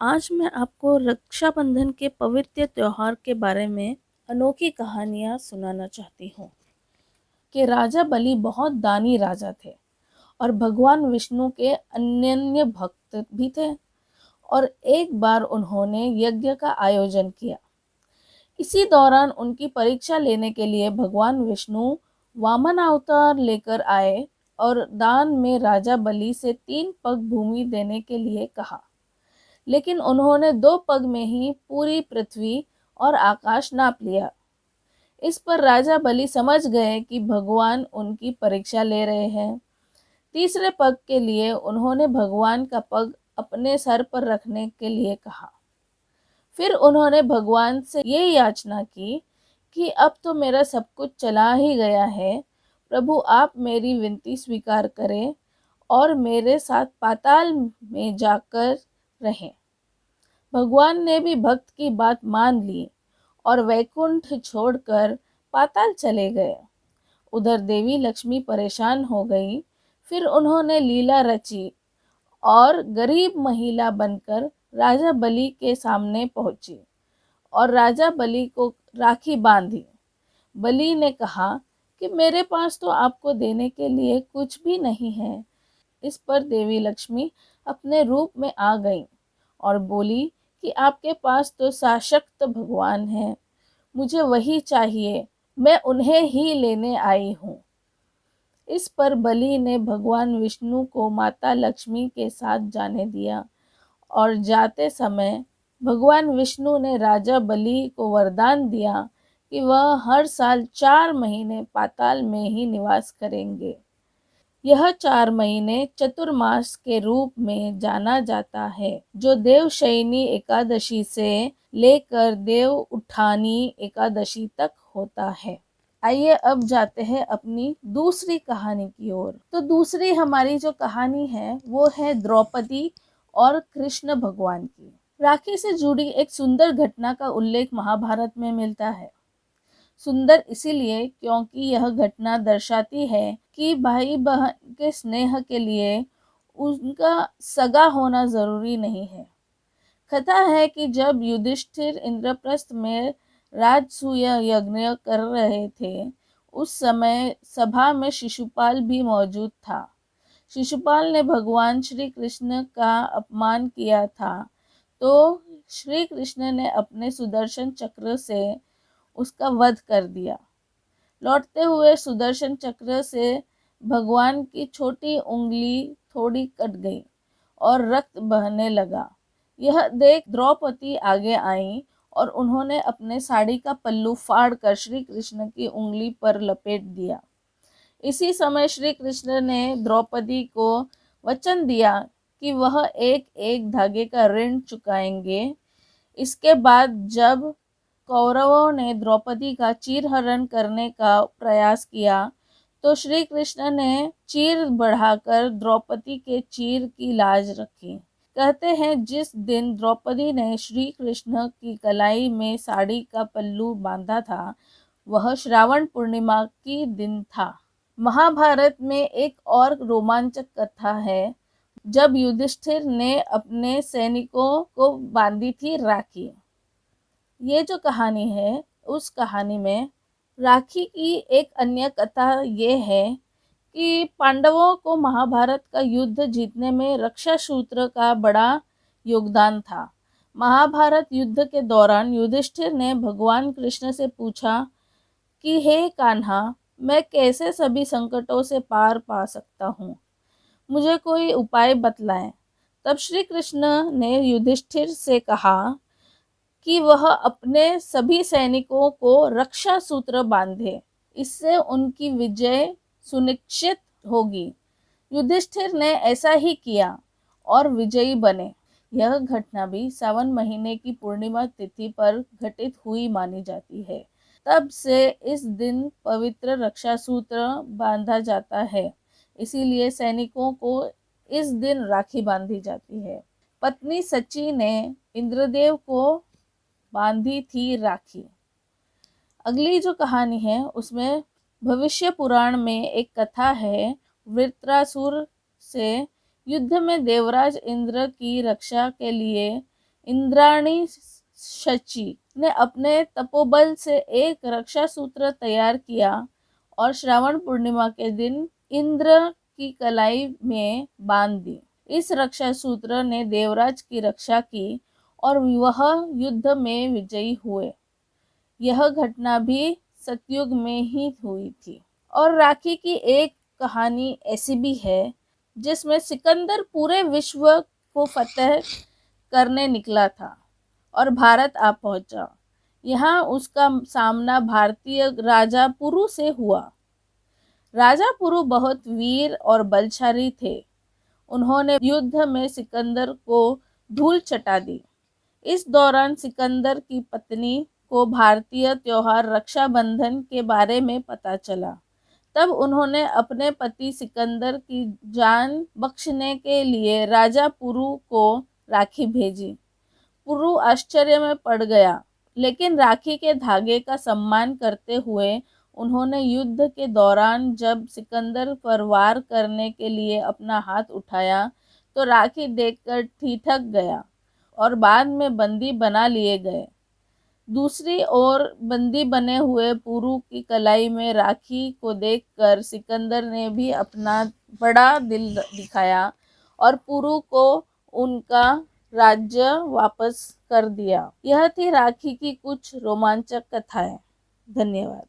आज मैं आपको रक्षाबंधन के पवित्र त्योहार के बारे में अनोखी कहानियाँ सुनाना चाहती हूँ कि राजा बलि बहुत दानी राजा थे और भगवान विष्णु के अनन्य भक्त भी थे। और एक बार उन्होंने यज्ञ का आयोजन किया। इसी दौरान उनकी परीक्षा लेने के लिए भगवान विष्णु वामन अवतार लेकर आए और दान में राजा बलि से 3 पग भूमि देने के लिए कहा। लेकिन उन्होंने 2 पग में ही पूरी पृथ्वी और आकाश नाप लिया। इस पर राजा बलि समझ गए कि भगवान उनकी परीक्षा ले रहे हैं। तीसरे पग के लिए उन्होंने भगवान का पग अपने सर पर रखने के लिए कहा। फिर उन्होंने भगवान से ये याचना की कि अब तो मेरा सब कुछ चला ही गया है, प्रभु आप मेरी विनती स्वीकार करें और मेरे साथ पाताल में जाकर रहें। भगवान ने भी भक्त की बात मान ली और वैकुंठ छोड़कर पाताल चले गए। उधर देवी लक्ष्मी परेशान हो गई। फिर उन्होंने लीला रची और गरीब महिला बनकर राजा बलि के सामने पहुंची और राजा बलि को राखी बांधी। बलि ने कहा कि मेरे पास तो आपको देने के लिए कुछ भी नहीं है। इस पर देवी लक्ष्मी अपने रूप में आ गई और बोली कि आपके पास तो सशक्त भगवान है, मुझे वही चाहिए, मैं उन्हें ही लेने आई हूँ। इस पर बलि ने भगवान विष्णु को माता लक्ष्मी के साथ जाने दिया और जाते समय भगवान विष्णु ने राजा बलि को वरदान दिया कि वह हर साल 4 महीने पाताल में ही निवास करेंगे। यह 4 महीने चतुर्मास के रूप में जाना जाता है, जो देवशयनी एकादशी से लेकर देव उठानी एकादशी तक होता है। आइए अब जाते हैं अपनी दूसरी कहानी की ओर। तो दूसरी हमारी जो कहानी है वो है द्रौपदी और कृष्ण भगवान की। राखी से जुड़ी एक सुंदर घटना का उल्लेख महाभारत में मिलता है। सुंदर इसीलिए क्योंकि यह घटना दर्शाती है कि भाई बहन के स्नेह के लिए उनका सगा होना जरूरी नहीं है। कथा है कि जब युधिष्ठिर इंद्रप्रस्थ में राजसूय यज्ञ कर रहे थे, उस समय सभा में शिशुपाल भी मौजूद था। शिशुपाल ने भगवान श्री कृष्ण का अपमान किया था, तो श्री कृष्ण ने अपने सुदर्शन चक्र से उसका वध कर दिया। लौटते हुए सुदर्शन चक्र से भगवान की छोटी उंगली थोड़ी कट गई और रक्त बहने लगा। यह देख द्रौपदी आगे आई और उन्होंने अपने साड़ी का पल्लू फाड़कर श्री कृष्ण की उंगली पर लपेट दिया। इसी समय श्री कृष्ण ने द्रौपदी को वचन दिया कि वह एक एक धागे का ऋण चुकाएंगे। इसके बाद जब कौरवों ने द्रौपदी का चीरहरण करने का प्रयास किया, तो श्री कृष्ण ने चीर बढ़ाकर द्रौपदी के चीर की लाज रखी। कहते हैं जिस दिन द्रौपदी ने श्री कृष्ण की कलाई में साड़ी का पल्लू बांधा था, वह श्रावण पूर्णिमा की दिन था। महाभारत में एक और रोमांचक कथा है, जब युधिष्ठिर ने अपने सैनिकों को बांधी थी राखी। ये जो कहानी है, उस कहानी में राखी की एक अन्य कथा ये है कि पांडवों को महाभारत का युद्ध जीतने में रक्षा सूत्र का बड़ा योगदान था। महाभारत युद्ध के दौरान युधिष्ठिर ने भगवान कृष्ण से पूछा कि हे कान्हा, मैं कैसे सभी संकटों से पार पा सकता हूँ, मुझे कोई उपाय बतलाएं। तब श्री कृष्ण ने युधिष्ठिर से कहा कि वह अपने सभी सैनिकों को रक्षा सूत्र बांधे, इससे उनकी विजय सुनिश्चित होगी। युधिष्ठिर ने ऐसा ही किया और विजयी बने। यह घटना भी सावन महीने की पूर्णिमा तिथि पर घटित हुई मानी जाती है। तब से इस दिन पवित्र रक्षा सूत्र बांधा जाता है, इसीलिए सैनिकों को इस दिन राखी बांधी जाती है। पत्नी सची ने इंद्रदेव को बांधी थी राखी। अगली जो कहानी है उसमें भविष्य पुराण में एक कथा है। वृत्रासुर से युद्ध में देवराज इंद्र की रक्षा के लिए इंद्राणी शची ने अपने तपोबल से एक रक्षा सूत्र तैयार किया और श्रावण पूर्णिमा के दिन इंद्र की कलाई में बांध दी। इस रक्षा सूत्र ने देवराज की रक्षा की और वह युद्ध में विजयी हुए। यह घटना भी सतयुग में ही हुई थी। और राखी की एक कहानी ऐसी भी है जिसमें सिकंदर पूरे विश्व को फतेह करने निकला था और भारत आ पहुंचा। यहाँ उसका सामना भारतीय राजा पुरु से हुआ। राजा पुरु बहुत वीर और बलशाली थे। उन्होंने युद्ध में सिकंदर को धूल चटा दी। इस दौरान सिकंदर की पत्नी को भारतीय त्योहार रक्षाबंधन के बारे में पता चला। तब उन्होंने अपने पति सिकंदर की जान बख्शने के लिए राजा पुरु को राखी भेजी। पुरु आश्चर्य में पड़ गया, लेकिन राखी के धागे का सम्मान करते हुए उन्होंने युद्ध के दौरान जब सिकंदर पर वार करने के लिए अपना हाथ उठाया तो राखी देखकर ठिठक गया और बाद में बंदी बना लिए गए। दूसरी ओर बंदी बने हुए पुरु की कलाई में राखी को देखकर सिकंदर ने भी अपना बड़ा दिल दिखाया और पुरु को उनका राज्य वापस कर दिया। यह थी राखी की कुछ रोमांचक कथाएं। धन्यवाद।